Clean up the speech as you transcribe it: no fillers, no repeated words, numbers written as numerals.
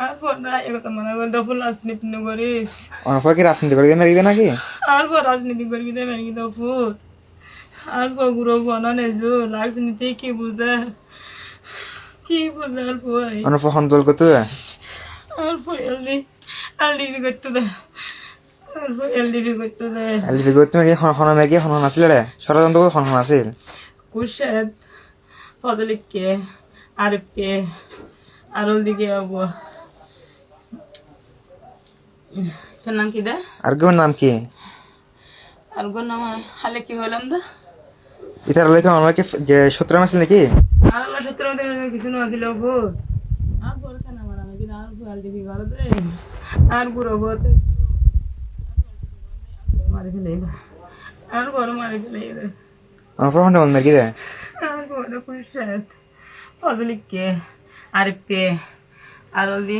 আর পর না এগোতে মনে করে দফল রাজনীতি করিস অনফর কি রাজনীতি করে মেরে দিবে নাকি? আর পর রাজনীতি করবি দে মেরি দফুর আর পর গুরু বনা নেজু রাজনীতি কি বুঝে আর পর অনফর হন্তল করতে দেয়। আর পর এলডিবি করতে দে আর পর এলডিবি করতে দে এলবি করতে মেয়ে হন মেয়ে হন আছিল রে ষড়যন্ত্র করে হন আছিল। কুশেদ ফজলিককে আরিফকে আরল দিকে আবু তোর নাম কি দে আর কেউ নাম কি? আর গো নাম হালে কি হলাম দা ইতার লইকে আমাকে সূত্র মাছিল নাকি? আর আল্লাহ সত্তর মধ্যে কিছু না ছিল ভূত আর পর কেন আমার আমি কিন্তু আর ফুয়াল দিবি ভালো দে আর পুরো ভূত মারি ফেলে আর বড় মারি ফেলে অনফর হন মেরে কি দেয়? আর বড় কুশেদ ফজলিককে আরিফকে আরল দি